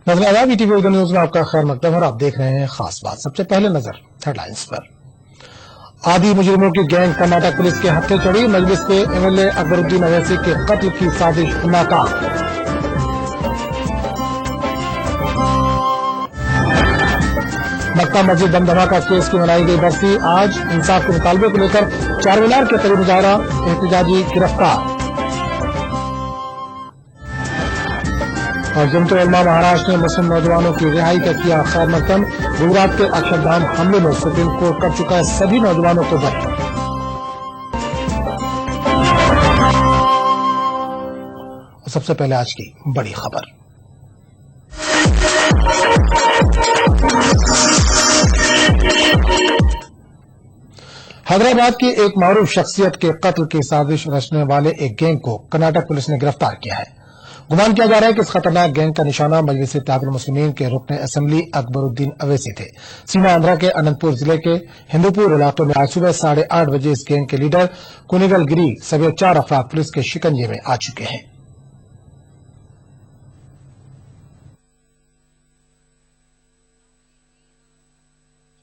नजर आदाब ETV Urdu news में आपका खैर मकदम है और आप देख रहे हैं खास बात। सबसे पहले नजर हेडलाइंस पर। आदि मुजरिमों की गैंग कर्नाटक पुलिस के हत्थे चढ़ी। मजलिस के एमएलए अकबरुद्दीन अवैसी के कत्ल की साजिश नाकाम। मक्का मस्जिद बम धमाका केस की मनाई गई बरसी। आज इंसाफ के मुतालबे को लेकर चारमीनार के करीब मुजाहरा, एहतजाजी गिरफ्तार। और जमत उलमा महाराष्ट्र ने मुस्लिम नौजवानों की रिहाई का किया खैर मकदम। गुजरात के अक्षरधाम हमले में सुप्रीम कोर्ट कर चुका है सभी नौजवानों को बरी। सबसे पहले आज की बड़ी खबर। हैदराबाद की एक मारूफ शख्सियत के कत्ल की साजिश रचने वाले एक गैंग को कर्नाटक पुलिस ने गिरफ्तार किया है। गुमान किया जा रहा है कि इस खतरनाक गैंग का निशाना मजलिस इत्तेहादुल मुस्लिमीन के रुकन असेंबली अकबरुद्दीन अवैसी थे। सीमा आंध्रा के अनंतपुर जिले के हिंदूपुर इलाके में आज सुबह 8:30 बजे इस गैंग के लीडर कुनिगल गिरी समेत 4 अफराद पुलिस के शिकंजे में आ चुके हैं।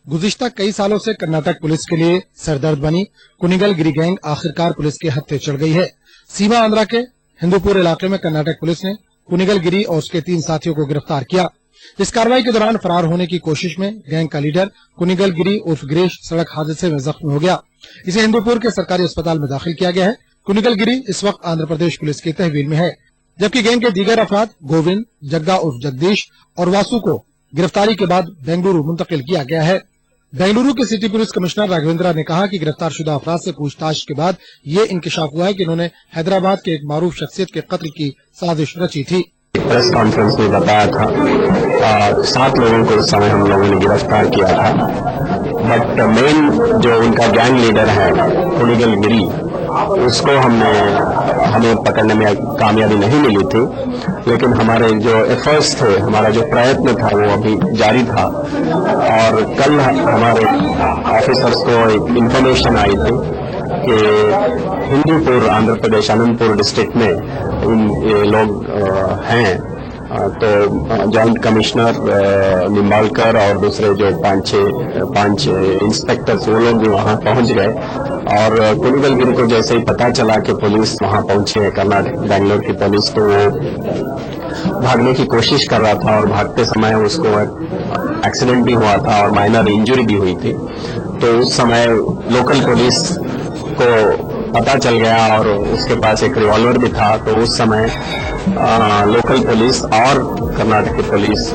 गुज़िश्ता कई सालों से कर्नाटक पुलिस के लिए सरदर्द बनी कुनिगल गिरी गैंग आखिरकार पुलिस के हत्थे चढ़ गई है। सीमा आंध्रा के हिंदूपुर इलाके में कर्नाटक पुलिस ने कुनिगल गिरी और उसके 3 साथियों को गिरफ्तार किया। इस कार्रवाई के दौरान फरार होने की कोशिश में गैंग का लीडर कुनिगल गिरी उर्फ गिरीश सड़क हादसे में जख्मी हो गया। इसे हिंदूपुर के सरकारी अस्पताल में दाखिल किया गया है। कुनिगल गिरी इस वक्त आंध्र प्रदेश पुलिस की तहवील में है, जबकि गैंग के दीगर अफराद गोविंद, जग्गा उर्फ जगदीश और वासु को गिरफ्तारी के बाद बेंगलुरु मुंतकिल किया गया है। बेंगलुरु के सिटी पुलिस कमिश्नर राघवेंद्रा ने कहा कि गिरफ्तार शुदा अफराद से पूछताछ के बाद ये इंकशाफ हुआ है कि इन्होंने हैदराबाद के एक मारूफ शख्सियत के कत्ल की साजिश रची थी। प्रेस कॉन्फ्रेंस में बताया था 7 लोगों को उस समय हम लोगों ने गिरफ्तार किया था, बट मेन जो उनका गैंग लीडर है कुनिगल गिरी, उसको हमें पकड़ने में कामयाबी नहीं मिली थी। लेकिन हमारे जो एफर्ट्स थे, हमारा जो प्रयत्न था वो अभी जारी था। और कल हमारे ऑफिसर्स को एक इंफॉर्मेशन आई थी कि हिंदूपुर आंध्र प्रदेश अनंतपुर डिस्ट्रिक्ट में ये लोग हैं। तो जॉइंट कमिश्नर निम्बालकर और दूसरे जो 5 इंस्पेक्टर्स वो लोग भी वहां पहुंच गए। और कुनिगल गिरी को जैसे ही पता चला कि पुलिस वहां पहुंची है, कर्नाटक बेंगलोर की पुलिस, तो वो भागने की कोशिश कर रहा था और भागते समय उसको एक्सीडेंट भी हुआ था और माइनर इंजरी भी हुई थी। तो उस समय लोकल पुलिस को पता चल गया और उसके पास एक रिवॉल्वर भी था। तो उस समय लोकल पुलिस और कर्नाटक की पुलिस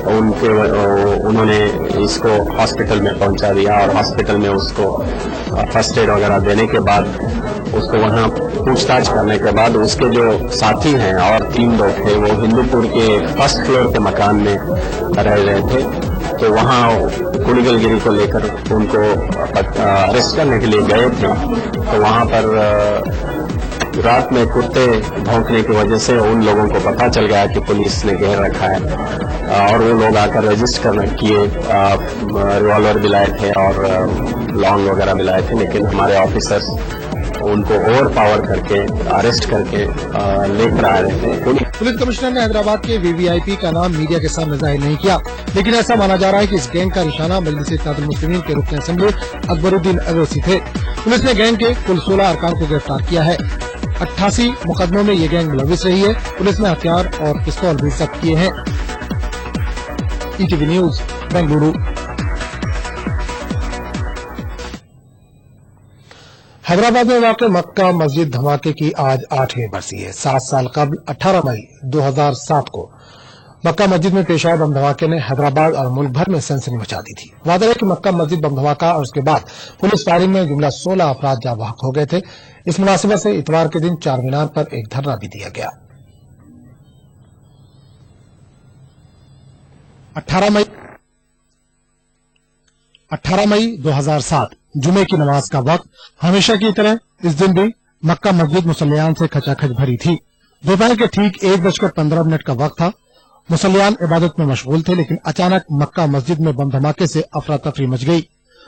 उन्होंने इसको हॉस्पिटल में पहुंचा दिया और हॉस्पिटल में उसको फर्स्ट एड वगैरह देने के बाद उसको वहां पूछताछ करने के बाद उसके जो साथी हैं और 3 लोग थे वो हिंदूपुर के 1st फ्लोर के मकान में रह रहे थे। तो वहां कुनिगल गिरी को लेकर उनको अरेस्ट करने के लिए गए थे। तो वहां पर रात में कुत्ते भौंकने की वजह से उन लोगों को पता चल गया कि पुलिस ने घेर रखा है और वो लोग आकर रजिस्ट करने किए, रिवॉल्वर भी लाए थे और लॉन्ग वगैरह भी लाए थे। लेकिन हमारे ऑफिसर्स उनको ओवर पावर करके अरेस्ट करके लेकर आ रहे थे। पुलिस कमिश्नर ने हैदराबाद के वीवीआईपी का नाम मीडिया के सामने जाहिर नहीं किया, लेकिन ऐसा माना जा रहा है कि इस गैंग का निशाना मजलिस इत्तेहादुल मुस्लिमीन के रुकन असेंबली अकबरुद्दीन अवैसी थे। पुलिस ने गैंग के कुल 16 अरकान को गिरफ्तार किया है। 88 मुकदमों में ये गैंग मुलविस रही है। पुलिस ने हथियार और पिस्तौल भी जब्त किए हैं। ETV news Bengaluru. हैदराबाद में वाक़ मक्का मस्जिद धमाके की आज 8वीं बरसी है। 7 साल कबल 18 मई 2007 को मक्का मस्जिद में पेश आए बम धमाके ने हैदराबाद और मुल्क भर में सनसनी मचा दी थी। वादा है कि मक्का मस्जिद बम धमाका और उसके बाद पुलिस फायरिंग में जुमला 16 अफराद जाँ बहक हो गए थे। इस मुनासिबत से इतवार के दिन चारमीनार पर एक धरना भी दिया गया। 18 मई 2007 जुमे की नमाज का वक्त। हमेशा की तरह इस दिन भी मक्का मस्जिद मुसल्लियान से खचाखच भरी थी। दोपहर के ठीक 1:15 का वक्त था। मुसल्लियान इबादत में मशगूल थे, लेकिन अचानक मक्का मस्जिद में बम धमाके से अफरा तफरी मच गई।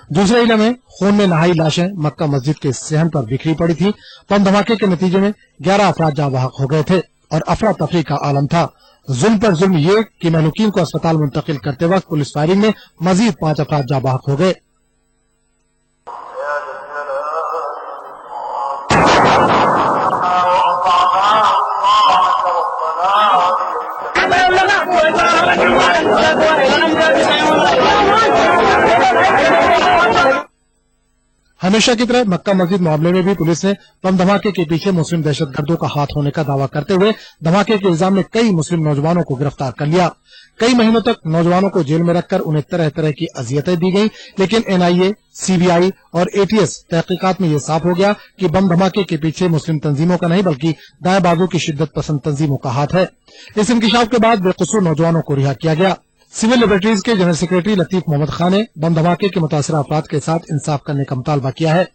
दूसरे इलाके में खून में नहाई लाशें मक्का मस्जिद के सहन पर बिखरी पड़ी थी। बम धमाके के नतीजे में 11 अफराद जाँ बहक हो गए थे और अफरा तफरी का आलम था। जुल्म पर जुल्म ये कि महलूकीन को अस्पताल मुंतकिल करते वक्त पुलिस फायरिंग में मजीद 5 अफराद जाँ बहक हो गए। हमेशा की तरह मक्का मस्जिद मामले में भी पुलिस ने बम धमाके के पीछे मुस्लिम दहशतगर्दों का हाथ होने का दावा करते हुए धमाके के इल्जाम में कई मुस्लिम नौजवानों को गिरफ्तार कर लिया। कई महीनों तक नौजवानों को जेल में रखकर उन्हें तरह तरह की अजियतें दी गईं, लेकिन एनआईए, सीबीआई और एटीएस तहकीकात में ये साफ हो गया कि बम धमाके के पीछे मुस्लिम तंजीमों का नहीं बल्कि दाएं बाजू की शिद्दत पसंद तंजीमों का हाथ है। इस इंकिशाफ के बाद बेकसूर नौजवानों को रिहा किया गया। सिविल लिबर्टीज के जनरल सेक्रेटरी लतीफ मोहम्मद खान ने बम धमाके के मुतासरा अफराद के साथ इंसाफ करने का मुतालबा किया है।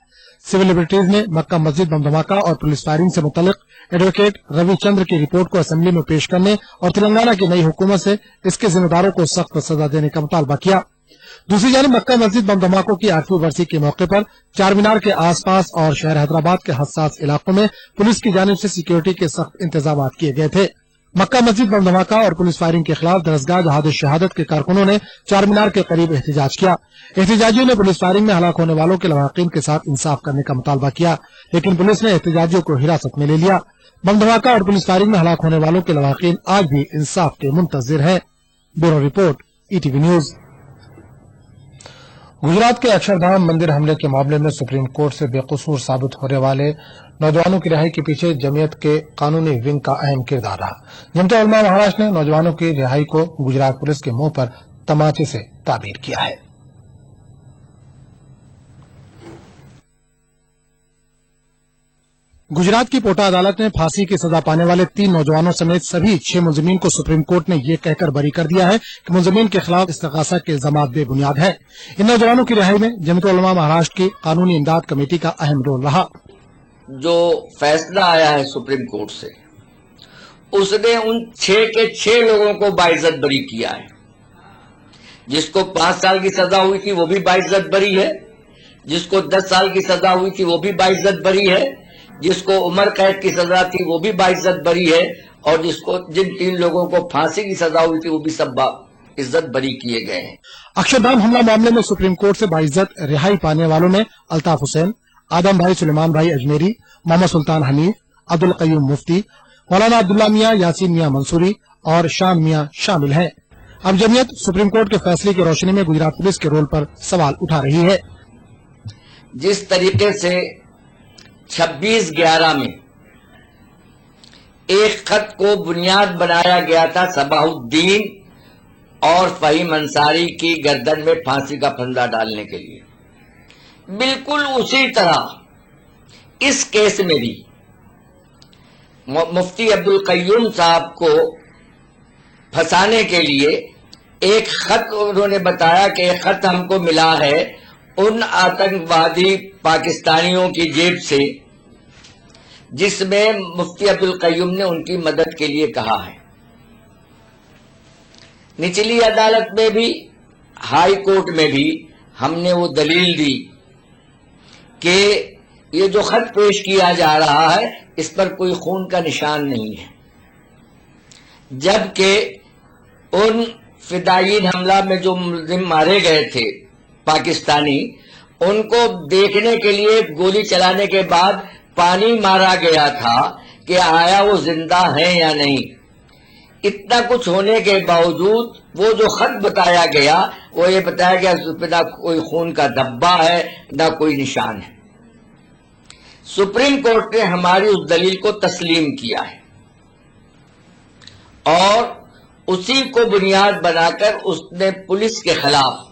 सिविल लिबर्टीज ने मक्का मस्जिद बम धमाका और पुलिस फायरिंग से मुतल्लिक एडवोकेट रविचंद्र की रिपोर्ट को असेंबली में पेश करने और तेलंगाना की नई हुकूमत से इसके जिम्मेदारों को सख्त सजा देने का मुतालबा किया। दूसरी जानब मक्का मस्जिद बम धमाकों की 8वीं बरसी के मौके पर चार मीनार के आसपास और शहर हैदराबाद के हसास इलाकों में पुलिस की जानिब से सिक्योरिटी के सख्त इंतजाम किए गए थे। मक्का मस्जिद बम धमाका और पुलिस फायरिंग के खिलाफ दरसगाह जहाद शहादत के कारकुनों ने चार मीनार के करीब एहतजाज किया। एहतजाजियों ने पुलिस फायरिंग में हलाक होने वालों के लवाकिन के साथ इंसाफ करने का मुतालबा किया, लेकिन पुलिस ने एहतजाजियों को हिरासत में ले लिया। बम धमाका और पुलिस फायरिंग में हलाक होने वालों के लवाकिन आज भी इंसाफ के मुंतजिर हैं। Bureau report, ETV news. Gujarat के अक्षरधाम मंदिर हमले के मामले में सुप्रीम कोर्ट से बेकसूर साबित होने वाले नौजवानों की रिहाई के पीछे जमीयत के कानूनी विंग का अहम किरदार रहा। जमता उलमा महाराष्ट्र ने नौजवानों की रिहाई को गुजरात पुलिस के मुंह पर तमाचे से ताबीर किया है। गुजरात की पोटा अदालत ने फांसी की सजा पाने वाले 3 नौजवानों समेत सभी 6 मुलजमीन को सुप्रीम कोर्ट ने यह कहकर बरी कर दिया है कि मुलजमीन के खिलाफ इस्तगासा के इल्जामात बेबुनियाद है। इन नौजवानों की रिहाई में जमता उलमा महाराष्ट्र की कानूनी इमदाद कमेटी का अहम रोल रहा। जो फैसला आया है सुप्रीम कोर्ट से, उसने उन 6 के 6 लोगों को बाइज्जत बरी किया है। जिसको 5 साल की सजा हुई थी वो भी बाइज्जत बरी है, जिसको 10 साल की सजा हुई थी वो भी बाइज्जत बरी है, जिसको उम्र कैद की सजा थी वो भी बाइज्जत बरी है, और जिन 3 लोगों को फांसी की सजा हुई थी वो भी सब इज्जत बरी किए गए हैं। अक्षरधाम हमला मामले में सुप्रीम कोर्ट से बाइज्जत रिहाई पाने वालों में अल्ताफ हुसैन, आदम भाई, सुलेमान भाई अजमेरी, मोहम्मद सुल्तान हनीफ, अब्दुल कयूम मुफ्ती, मौलाना अब्दुल्ला मियां, यासीन मियां मंसूरी और शाम मियां शामिल हैं। अब जमीयत सुप्रीम कोर्ट के फैसले की रोशनी में गुजरात पुलिस के रोल पर सवाल उठा रही है। जिस तरीके से 26/11 में एक खत को बुनियाद बनाया गया था सबाहुद्दीन और फहीम अंसारी की गर्दन में फांसी का फंदा डालने के लिए, बिल्कुल उसी तरह इस केस में भी मुफ्ती अब्दुल कयूम साहब को फंसाने के लिए एक खत उन्होंने बताया कि एक खत हमको मिला है उन आतंकवादी पाकिस्तानियों की जेब से, जिसमें मुफ्ती अब्दुल कयूम ने उनकी मदद के लिए कहा है। निचली अदालत में भी, हाई कोर्ट में भी हमने वो दलील दी कि ये जो खत पेश किया जा रहा है इस पर कोई खून का निशान नहीं है, जबकि उन फिदायीन हमला में जो मुलजिम मारे गए थे पाकिस्तानी, उनको देखने के लिए गोली चलाने के बाद पानी मारा गया था कि आया वो जिंदा है या नहीं। इतना कुछ होने के बावजूद वो जो खत बताया गया वो ये बताया गया उस पर ना कोई खून का धब्बा है ना कोई निशान है। सुप्रीम कोर्ट ने हमारी उस दलील को तस्लीम किया है और उसी को बुनियाद बनाकर उसने पुलिस के खिलाफ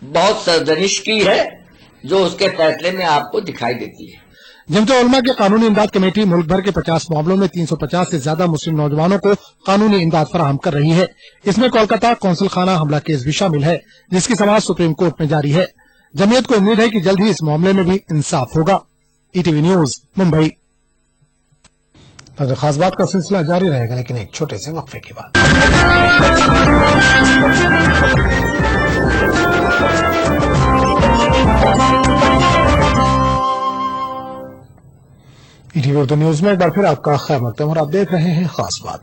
बहुत सरजनिश की है, जो उसके फैसले में आपको दिखाई देती है। जमता उलमा की कानूनी इमदाद कमेटी मुल्क भर के 50 मामलों में 350 से ज्यादा मुस्लिम नौजवानों को कानूनी इमदाद फराहम कर रही है। इसमें कोलकाता कौंसिल खाना हमला केस भी शामिल है, जिसकी समाअत सुप्रीम कोर्ट में जारी है। जमीयत को उम्मीद है कि जल्द ही इस मामले में भी इंसाफ होगा। ETV news, Mumbai. खास बात का सिलसिला जारी रहेगा, लेकिन एक छोटे से वक्फे के बाद। ईटीवी उर्दू न्यूज में एक बार फिर आपका खैर मकदम और आप देख रहे हैं खास बात।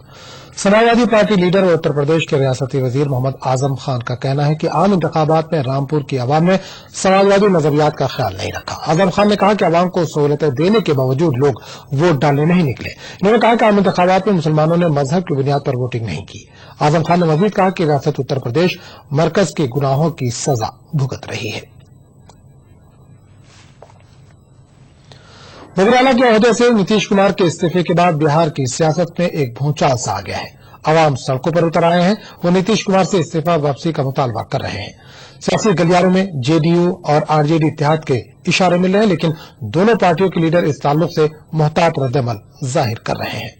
समाजवादी पार्टी लीडर और उत्तर प्रदेश के रियासती वजीर मोहम्मद आजम खान का कहना है कि आम इंतखाबात में रामपुर की आवाम ने समाजवादी नजरियात का ख्याल नहीं रखा। आजम खान ने कहा कि आवाम को सहूलतें देने के बावजूद लोग वोट डालने नहीं निकले। इन्होंने कहा कि आम इंतखाबात में मुसलमानों ने मजहब की बुनियाद पर वोटिंग नहीं की। आजम खान ने मजीद कहा कि रियासत उत्तर प्रदेश मरकज के गुनाहों की सजा भुगत रही है। वज़ीर-ए-आला के ओहदे से नीतीश कुमार के इस्तीफे के बाद बिहार की सियासत में एक भूचाल सा आ गया है। आवाम सड़कों पर उतर आए हैं। वो नीतीश कुमार से इस्तीफा वापसी का मुतालबा कर रहे हैं। सियासी गलियारों में जेडीयू और आरजेडी इत्तेहाद के इशारे मिल रहे हैं, लेकिन दोनों पार्टियों के लीडर इस ताल्लुक से मुहतात रद्द-ए-अमल जाहिर कर रहे हैं।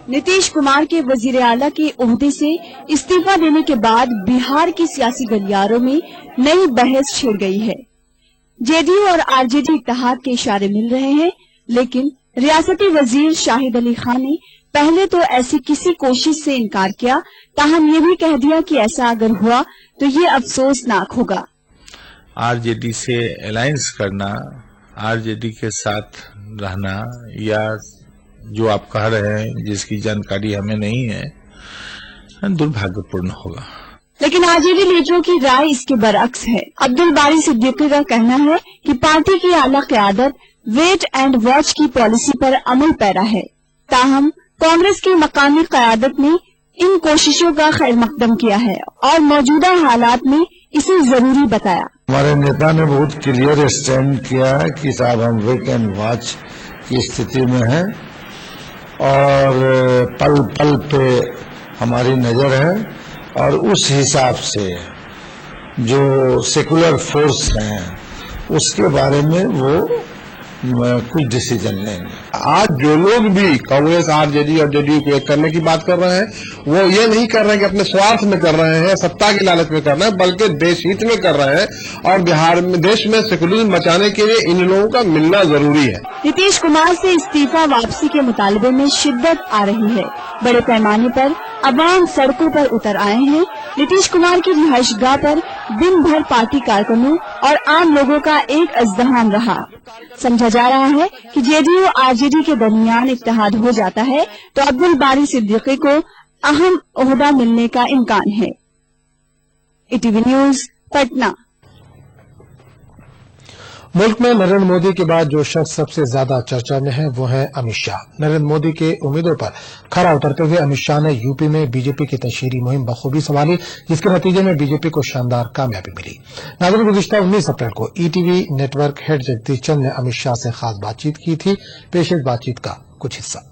नीतीश कुमार के वज़ीर-ए-आला के ओहदे से इस्तीफा देने के बाद बिहार की सियासी गलियारों में नई बहस छिड़ गई है। जेडीयू और आरजेडी इत्तेहाद के इशारे मिल रहे हैं, लेकिन रियासती वजीर शाहिद अली खान ने पहले तो ऐसी किसी कोशिश से इनकार किया, ताहम ये भी कह दिया कि ऐसा अगर हुआ तो ये अफसोसनाक होगा। आरजेडी से अलायंस करना, आरजेडी के साथ रहना या जो आप कह रहे हैं जिसकी जानकारी हमें नहीं है, दुर्भाग्यपूर्ण होगा। लेकिन आरजेडी लीडरों की राय इसके बरअक्स है। अब्दुल बारी सिद्दीकी का कहना है कि पार्टी की आला क़यादत वेट एंड वॉच की पॉलिसी पर अमल पैरा है। ताहम कांग्रेस की मकामी क़यादत ने इन कोशिशों का खैर मकदम किया है और मौजूदा हालात में इसे जरूरी बताया। हमारे नेता ने बहुत क्लियर स्टैंड किया है कि साहब हम वेट एंड वॉच की स्थिति में हैं और पल पल पे हमारी नजर है और उस हिसाब से जो सेकुलर फोर्स हैं उसके बारे में वो कुछ डिसीजन लेंगे। आज जो लोग भी कांग्रेस, आरजेडी और जेडीयू को एक करने की बात कर रहे हैं, वो ये नहीं कर रहे हैं कि अपने स्वार्थ में कर रहे हैं, सत्ता की लालच में कर रहे हैं, बल्कि देश हित में कर रहे हैं और बिहार में देश में सेकुलरिज्म बचाने के लिए इन लोगों का मिलना जरूरी है। नीतीश कुमार से इस्तीफा वापसी के मुतालबे में शिद्दत आ रही है। बड़े पैमाने पर अवाम सड़कों पर उतर आए हैं। नीतीश कुमार की रिहाइशगाह पर दिन भर पार्टी कारकुनों और आम लोगों का एक अज़्दहाम रहा। समझा जा रहा है कि जेडीयू आरजेडी के दरमियान इत्तेहाद हो जाता है तो अब्दुल बारी सिद्दीकी को अहम ओहदा मिलने का इम्कान है। ETV news Patna. मुल्क में नरेंद्र मोदी के बाद जो शख्स सबसे ज्यादा चर्चा में है वो है अमित शाह। नरेंद्र मोदी के उम्मीदों पर खरा उतरते हुए अमित शाह ने यूपी में बीजेपी की तशहीरी मुहिम बखूबी संभाली, जिसके नतीजे में बीजेपी को शानदार कामयाबी मिली। नाज़रीन, गुज़िश्ता 19 अप्रैल को ईटीवी नेटवर्क हेड जगदीश चंद ने अमित शाह से खास बातचीत की थी। पेश इस बातचीत का कुछ हिस्सा।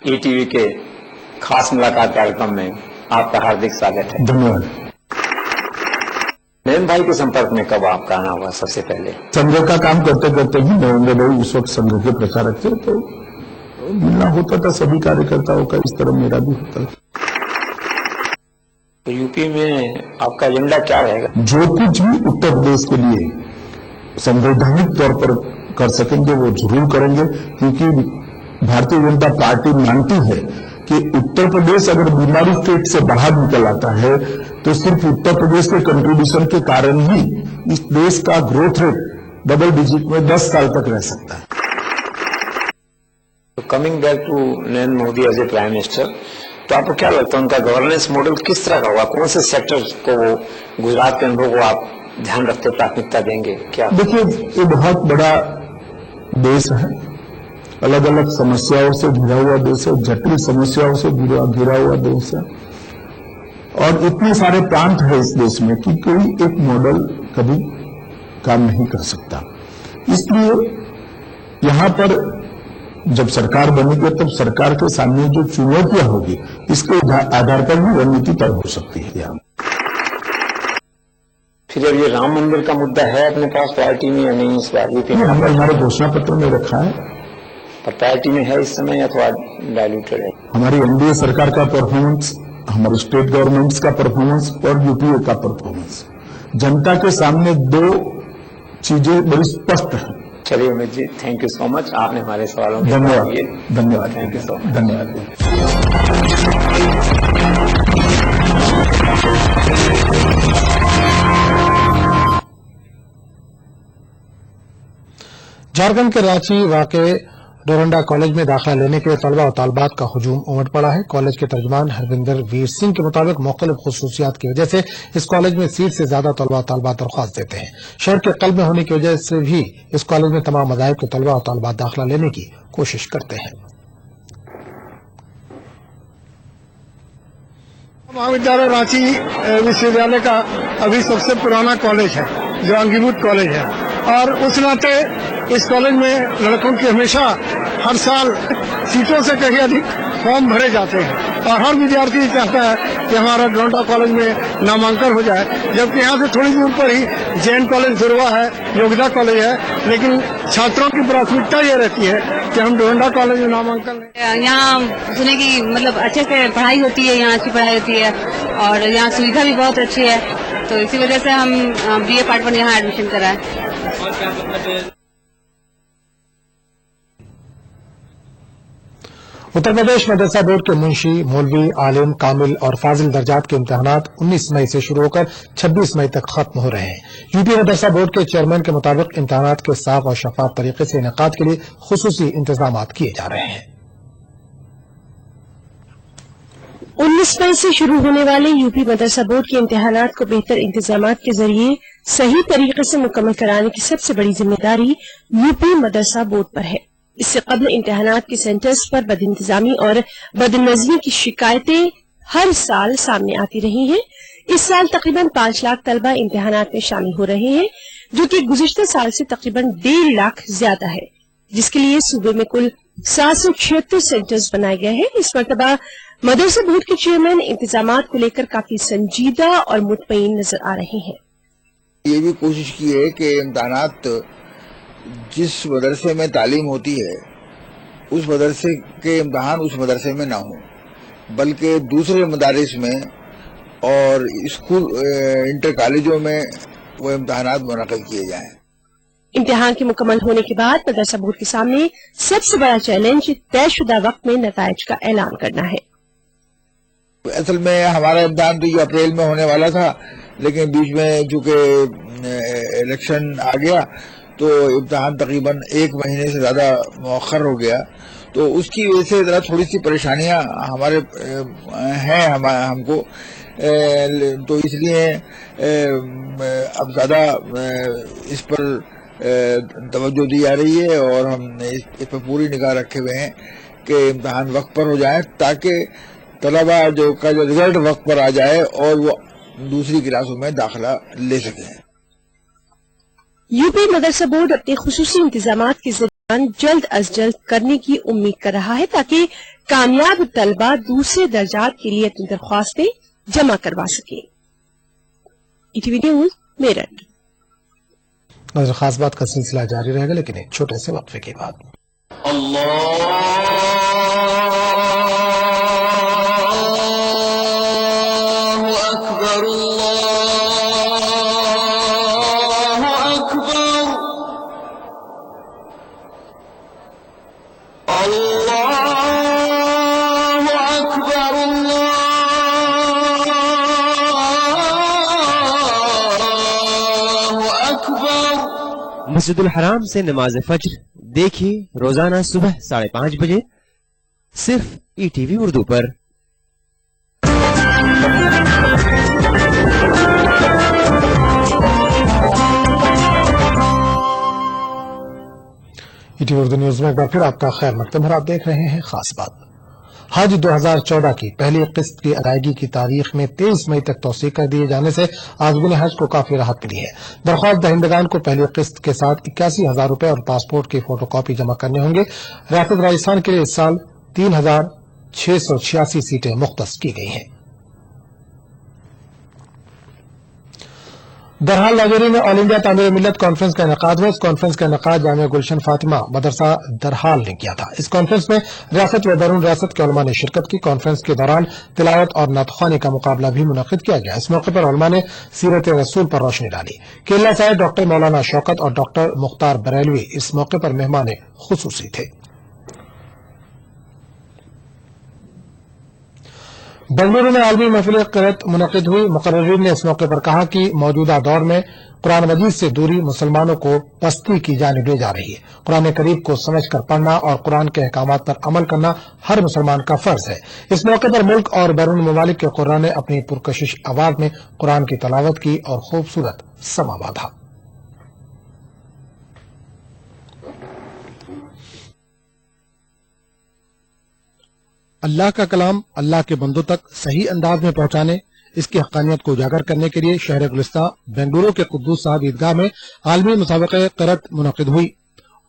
ईटीवी के खास मुलाकात कार्यक्रम में आपका हार्दिक स्वागत है। धन्यवाद। नरेंद्र भाई के संपर्क में कब आपका आना हुआ? सबसे पहले संघ का काम करते करते ही नरेंद्र भाई उस वक्त संघ के प्रचारक थे, तो मिलना होता था सभी कार्यकर्ताओं का, इस तरह मेरा भी होता था। तो यूपी में आपका एजेंडा क्या रहेगा? जो कुछ भी उत्तर प्रदेश के लिए संवैधानिक तौर पर कर सकेंगे वो जरूर करेंगे, क्योंकि भारतीय जनता पार्टी मानती है कि उत्तर प्रदेश अगर बीमारी पेट से बाहर निकल आता है तो सिर्फ उत्तर प्रदेश के कंट्रीब्यूशन के कारण ही इस देश का ग्रोथ रेट डबल डिजिट में 10 साल तक रह सकता है। तो coming back to Narendra Modi as a prime minister, तो आपको क्या लगता है उनका गवर्नेंस मॉडल किस तरह का होगा? कौन से सेक्टर को, गुजरात के अनुभव को आप ध्यान रखते प्राथमिकता देंगे? क्या देखिए, ये बहुत बड़ा देश है, अलग अलग समस्याओं से घिरा हुआ देश है, जटिल समस्याओं से घिरा हुआ देश है और इतने सारे प्रांत है इस देश में कि कोई एक मॉडल कभी काम नहीं कर सकता। इसलिए यहां पर जब सरकार बनेगी तब सरकार के सामने जो चुनौतियां होगी इसके आधार पर भी रणनीति तय हो सकती है। फिर अब ये राम मंदिर का मुद्दा है अपने पास प्रायोरिटी में या नहीं? इस बार हमने हमारे घोषणा पत्र में रखा है, पर प्रायोरिटी में है इस समय या थोड़ा डाइल्यूटेड है? हमारी एनडीए सरकार का परफॉर्मेंस, हमारे स्टेट गवर्नमेंट्स का परफॉर्मेंस और यूपीए का परफॉर्मेंस, जनता के सामने दो चीजें बड़ी स्पष्ट हैं। चलिए Amit ji, thank you so much, आपने हमारे सवालों के धन्यवाद। Thank you so much. धन्यवाद। झारखंड के रांची वाक़े डोरंडा कॉलेज में दाखिला लेने के लिए तलबा और तालबात का हुजूम उमड़ पड़ा है। कॉलेज के तर्जुमान हरविंदर वीर सिंह के मुताबिक मुख्तलिफ खसूसियात की वजह से इस कॉलेज में सीट से ज्यादा तलबा और तालबात दरख्वास्त देते हैं। शहर के कल्ब में होने की वजह से भी इस कॉलेज में तमाम मज़ाहिब के तलबा और तालबात दाखिला लेने की कोशिश करते हैं। महाविद्यालय रांची विश्वविद्यालय का अभी सबसे पुराना कॉलेज है, जो अंगीभूत कॉलेज है, और उस नाते इस कॉलेज में लड़कों की हमेशा हर साल सीटों से कहीं अधिक फॉर्म भरे जाते हैं और हर विद्यार्थी चाहता है कि हमारा डोरंडा कॉलेज में नामांकन हो जाए, जबकि यहाँ से थोड़ी दूर पर ही जैन कॉलेज धुरवा है, योगदा कॉलेज है, लेकिन छात्रों की प्राथमिकता ये रहती है कि हम डोरंडा कॉलेज में नामांकन लें। यहाँ सुने की मतलब अच्छे से पढ़ाई होती है, यहाँ अच्छी पढ़ाई होती है और यहाँ सुविधा भी बहुत अच्छी है, तो इसी वजह से हम BA पार्ट 1 यहाँ एडमिशन कराए। उत्तर प्रदेश मदरसा बोर्ड के मुंशी, मौलवी, आलिम, कामिल और फाजिल दर्जात के इम्तिहानात 19 मई से शुरू होकर 26 मई तक खत्म हो रहे हैं। यूपी मदरसा बोर्ड के चेयरमैन के मुताबिक इम्तिहानात के साफ और शफाफ तरीके से इनेकाद के लिए खुसूसी इंतजाम किए जा रहे हैं। 19 मई से शुरू होने वाले यूपी मदरसा बोर्ड के इम्तिहानात को बेहतर इंतजाम के जरिए सही तरीके से मुकम्मल कराने की सबसे बड़ी जिम्मेदारी यूपी मदरसा बोर्ड पर है। इससे कबल इम्तिहानात के सेंटर्स पर बदइंतजामी और बदनज़मी की शिकायतें हर साल सामने आती रही हैं। इस साल तकरीबन 5 लाख तलबा इम्तिहानात में शामिल हो रहे हैं, जो कि गुज़िश्ता साल से तकरीबन 1.5 लाख ज्यादा है, जिसके लिए सूबे में कुल 776 सेंटर्स बनाए गए हैं। इस मरतबा मदरसा बोर्ड के चेयरमैन इंतजामात को लेकर काफी संजीदा और मुतमईन नजर आ रहे हैं। ये भी कोशिश की है कि इम्तिहानात जिस मदरसे में तालीम होती है उस मदरसे के इम्तिहान उस मदरसे में ना हो, बल्कि दूसरे मदारिस में और स्कूल इंटर कॉलेजों में वो इम्तिहानात मुनक़िद किए जाएं। इम्तिहान के मुकम्मल होने के बाद मदरसा बोर्ड के सामने सबसे बड़ा चैलेंज तयशुदा वक्त में नताइज का ऐलान करना है। असल में हमारा इम्तिहान तो ये अप्रैल में होने वाला था, लेकिन बीच में चूंकि इलेक्शन आ गया तो इम्तिहान तकरीबन 1 महीने से ज्यादा मौखर हो गया, तो उसकी वजह से जरा थोड़ी सी परेशानियां हमारे हैं हमको, तो इसलिए अब ज्यादा इस पर तवज्जो दी जा रही है और हम इस पर पूरी निगाह रखे हुए हैं कि इम्तिहान वक्त पर हो जाए, ताकि तलबा का जो रिजल्ट वक्त पर आ जाए और वो दूसरी क्लासों में दाखिला ले सकें। यूपी मदरसा बोर्ड अपने खुसूसी इंतजामात के जरिए जल्द अज जल्द करने की उम्मीद कर रहा है, ताकि कामयाब तलबा दूसरे दर्जात के लिए अपनी दरख्वास्तें जमा करवा सके। ETV news Meerut. नजर खास बात का सिलसिला जारी रहेगा, लेकिन एक छोटे से वक्फे के बाद। मस्जिदुल हराम से नमाज फज्र देखिए रोजाना सुबह 5:30 बजे सिर्फ ईटीवी उर्दू पर। ईटीवी उर्दू न्यूज में एक बार फिर आपका खैर मकदम है। आप देख रहे हैं खास बात। हज 2014 की पहली किस्त की अदायगी की तारीख में 23 मई तक तौसीक कर दिए जाने से आज़मीन हज को काफी राहत मिली है। दरख्वास्त दहिंदगान को पहली किस्त के साथ 81,000 रुपए और पासपोर्ट की फोटोकॉपी जमा करने होंगे। रियासत राजस्थान के लिए इस साल 3,686 सीटें मुख्तस की गई हैं। दरहाल लाजोरी में ऑल इंडिया तामीर मिल्लत कॉन्फ्रेंस का इनेकाद हुआ। इस कॉन्फ्रेंस का इनेकाद जामिया गुलशन फातिमा मदरसा दरहाल ने किया था। इस कॉन्फ्रेंस में रियासत व बैरून रियासत के उलमा ने शिरकत की। कॉन्फ्रेंस के दौरान तिलावत और नातख्वानी का मुकाबला भी मुनक़िद किया गया। इस मौके पर उलमा ने सीरत रसूल पर रोशनी डाली। केरला साहिब डॉक्टर मौलाना शौकत और डॉक्टर मुख्तार बरेलवी इस मौके पर मेहमान खुसूसी थे। बेंगलुरु में आलमी महफिल क़िरात मुनक़िद हुई। मुक़र्रिरीन ने इस मौके पर कहा कि मौजूदा दौर में कुरान मजीद से दूरी मुसलमानों को पस्ती की जानिब ले जा रही है। कुरान करीम को समझकर पढ़ना और कुरान के अहकामात पर अमल करना हर मुसलमान का फर्ज है। इस मौके पर मुल्क और बैरून ममालिक के कुर्रा ने अपनी पुरकशिश आवाज में कुरान की तलावत की और खूबसूरत समा बांधा। अल्लाह का कलाम अल्लाह के बंदों तक सही अंदाज में पहुंचाने, इसकी हक़ानियत को उजागर करने के लिए शहर गुलिस्तान बेंगलुरु के कुद्दूस साहब ईदगाह में आलमी मुसाबक़े क़िरात मुनक़िद हुई।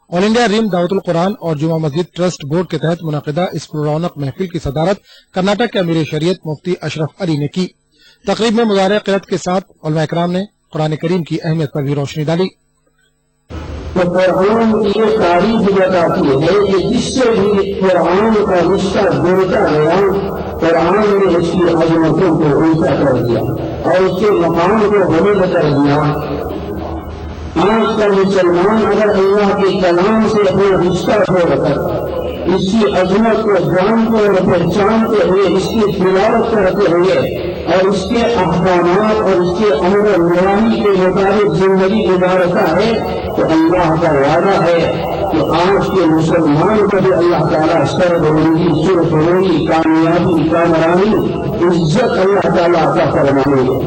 ऑल इंडिया रिम दावतुल कुरान और जुमा मस्जिद ट्रस्ट बोर्ड के तहत मुनक़िदा इस पुररौनक महफिल की सदारत कर्नाटक के अमीर शरीयत मुफ्ती अशरफ अली ने की। तक़रीब में मुज़ाहिरा क़िरात के साथ उलमा इकराम ने कुरान करीम की अहमियत पर भी रोशनी डाली। तो कुरान की ये तारीफ बताती है कि जिससे भी कुरान का रिश्ता जोड़ता गया, कुरान ने इसकी अजमतों को ऊंचा कर दिया और उसके मकाम को बुलंद कर दिया। आज का मुसलमान अगर अल्लाह के कलाम से अपना रिश्ता जोड़कर इसकी अजमत को जानते और पहचानते हुए इसकी तिलावत करते हुए और इसके अहकामात और इसके अमर नवाही के मुताबिक जिंदगी गुजारता है तो अल्लाह का वादा है कि आज के मुसलमान को भी अल्लाह ताला सरबलंदी, सुरफरोगी, कामयाबी, कामरानी, इज्जत अल्लाह ताला अता फरमाएंगे।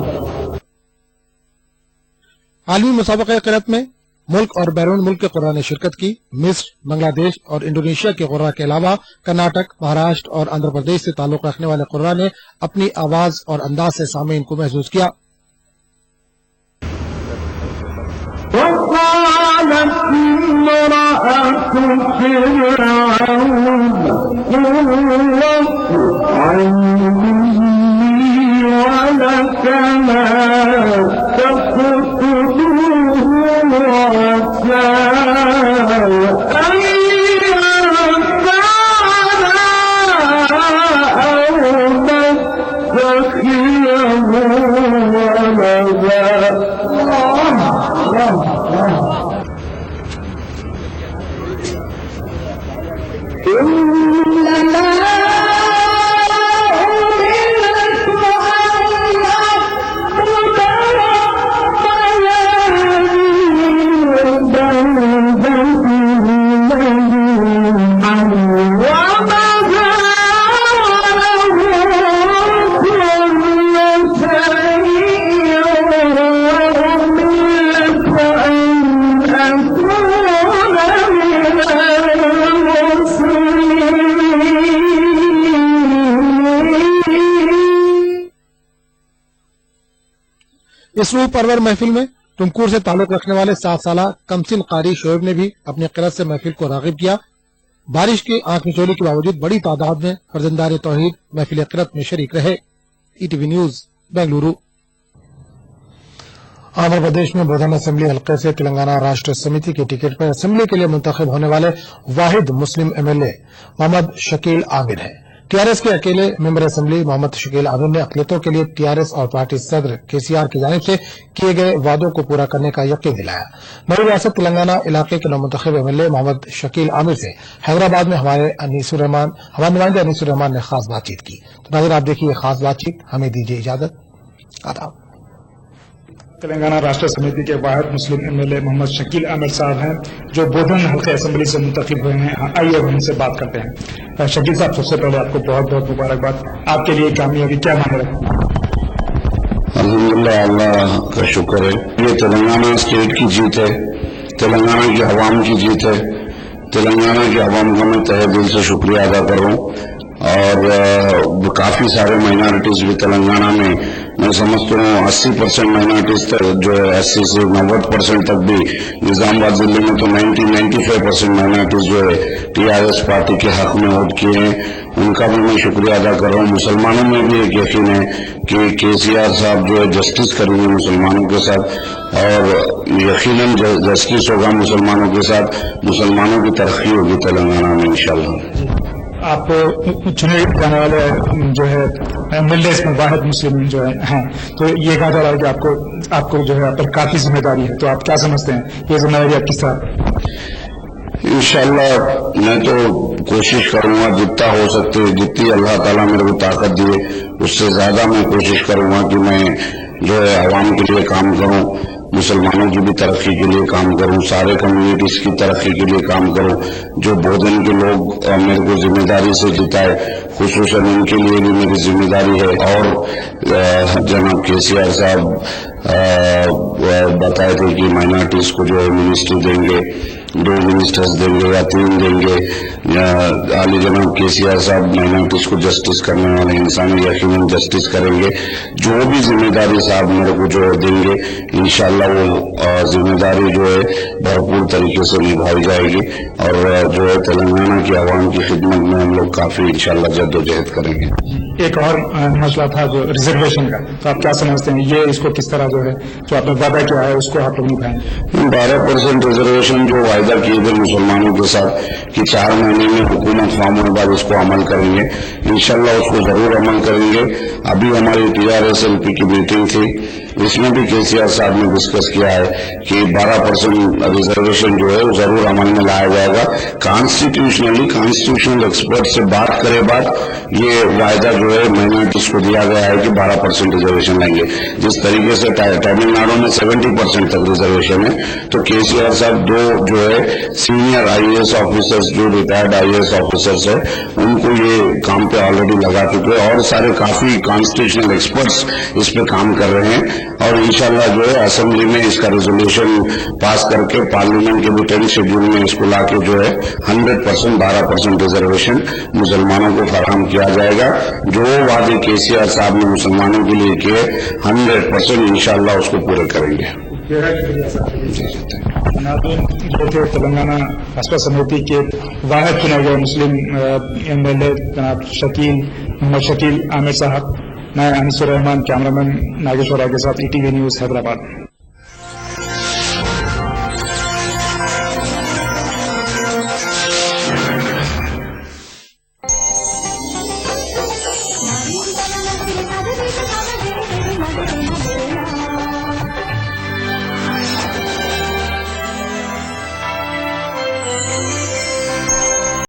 आलमी मुसाबक़े क़िरात में मुल्क और बैरून मुल्क के कुर्रा ने शिरकत की। मिस्र, बांग्लादेश और इंडोनेशिया के कुर्रा के अलावा कर्नाटक, महाराष्ट्र और आंध्र प्रदेश से ताल्लुक रखने वाले कुर्रा ने अपनी आवाज और अंदाज से सामीन को महसूस किया। इस रूह परवर महफिल में टुमकुर से ताल्लुक रखने वाले 7 साला कमसिन कारी शोएब ने भी अपनी क़िरात से महफिल को राग़िब किया। बारिश की आंख मिचौली के बावजूद बड़ी तादाद में फर्जंदार तौहीद महफिल क़िरात में शरीक रहे। ETV news Bengaluru. आंध्र प्रदेश में बोधन असेंबली हल्के से तेलंगाना राष्ट्र समिति के टिकट पर असेंबली के लिए मुंतखब होने वाले वाहिद मुस्लिम एमएलए मोहम्मद शकील आमिर है। टीआरएस के अकेले मेंबर असेंबली मोहम्मद शकील आमिर ने अक़लियतों के लिए टीआरएस और पार्टी सदर केसीआर की जानिब से किए गए वादों को पूरा करने का यकीन दिलाया। नई रियासत तेलंगाना इलाके के नवमुंतखब एमएलए मोहम्मद शकील आमिर से हैदराबाद में हमारे नुमाइंदे अनीसुर रहमान ने खास बातचीत की। तो नाज़रीन, आप देखिए खास बातचीत। हमें दीजिए इजाजत। आदाब। तेलंगाना राष्ट्र समिति के वाहिद मुस्लिम एमएलए मोहम्मद शकील आमिर साहब हैं, जो बोधन हल्के असेंबली से मुंतखब हुए हैं। आइए उनसे बात करते हैं। शकील साहब, सबसे पहले आपको बहुत बहुत मुबारकबाद। आपके लिए कामयाबी क्या माने रखते? अल्हम्दुलिल्लाह, अल्लाह का शुक्र है। ये तेलंगाना स्टेट की जीत है, तेलंगाना की आवाम की जीत है। तेलंगाना की आवाम का मैं तहे दिल से शुक्रिया अदा कर रहा हूँ। और काफी सारे माइनॉरिटीज भी तेलंगाना में, मैं समझता हूँ 80% माइनॉरिटीज तक जो है 80 से 90% तक भी, निजामाबाद जिले में तो 90-95% माइनॉरिटीज जो है टीआरएस पार्टी के हक में वोट किए हैं। उनका भी मैं शुक्रिया अदा कर रहा हूँ। मुसलमानों में भी एक यकीन है कि केसीआर साहब जो है जस्टिस करेंगे मुसलमानों के साथ, और यकीनन जस्टिस होगा मुसलमानों के साथ, मुसलमानों की तरक्की होगी तेलंगाना में इंशाल्लाह। आप चुने जाने वाले जो है एमएलए में वाहिद मुस्लिम जो है, तो ये कहा जा रहा है कि आपको जो है आप पर काफी जिम्मेदारी है, तो आप क्या समझते हैं ये जिम्मेदारी आप किस तरह? इंशाल्लाह मैं तो कोशिश करूंगा जितना हो सकते, जितनी अल्लाह ताला मेरे को ताकत दिए اس سے زیادہ میں کوشش کروں گا کہ میں جو ہے عوام کے لیے کام کروں, مسلمانوں کی بھی ترقی کے لیے کام کروں, سارے کمیونٹیز کی ترقی کے لیے کام کروں. جو بودھن کے لوگ میرے کو ذمہ داری سے جتائے, خصوصاً ان کے لیے بھی میری ذمہ داری ہے. اور جناب KCR صاحب بتائے تھے کہ مائنارٹیز کو جو ہے منسٹری دیں گے, 2 منسٹرز دیں گے یا 3 دیں گے. عالی جناب KCR صاحب مائنارٹیز کو جسٹس کرنے والے انسان یقیناً جسٹس کریں گے. جو بھی ذمہ داری صاحب میرے کو جو ہے دیں گے, انشاءاللہ وہ ذمہ داری جو ہے بھرپور طریقے سے نبھائی جائے گی. اور جو ہے تلنگانہ کی عوام کی خدمت میں ہم لوگ کافی انشاءاللہ جدوجہد کریں گے. ایک اور مسئلہ تھا جو ریزرویشن کا, تو آپ کیا سمجھتے ہیں یہ اس کو کس طرح جو ہے جو آپ نے وعدہ کیا ہے اس کو آپ لوگ نبھائیں؟ 12% ریزرویشن جو وعدہ کیے تھے مسلمانوں کے ساتھ کہ 4 مہینے میں حکومت فارم ہونے بعد اس کو عمل کریں گے, انشاءاللہ اس کو ضرور عمل کریں گے. ابھی ہماری TRSLP کی میٹنگ تھی, اس میں بھی KCR صاحب نے ڈسکس کیا ہے کہ 12% ریزرویشن جو ہے وہ ضرور عمل میں لایا جائے گا. کانسٹیٹیوشنل ایکسپرٹ سے بات کرے بعد یہ وعدہ جو ہے مائنارٹیز کو دیا گیا ہے کہ 12% ریزرویشن لیں گے. جس طریقے سے تمل ناڈو میں 70% تک ریزرویشن ہے, تو KCR صاحب 2 جو ہے سینئر IAS آفیسرز جو ریٹائرڈ IAS آفیسرز ہیں ان کو یہ کام پہ آلریڈی لگا چکے, اور سارے کافی کانسٹیٹیوشنل ایکسپرٹس اس پہ کام کر رہے ہیں. اور انشاءاللہ جو ہے اسمبلی میں اس کا ریزولوشن پاس کر کے پارلیمنٹ کے بھی 10 شیڈول میں اس کو لا کے جو ہے 100% 12% ریزرویشن مسلمانوں کو فراہم کیا جائے گا. جو وعدے KCR صاحب نے مسلمانوں کے لیے کیے 100% انشاءاللہ اس کو پورے کریں گے. جو تھے تلنگانہ راستہ سمیتی کے واحد چنے گئے مسلم MLA جناب محمد شکیل عامر صاحب. میں انیس الرحمان, کیمرہ مین ناگیشور کے ساتھ ETV نیوز حیدرآباد.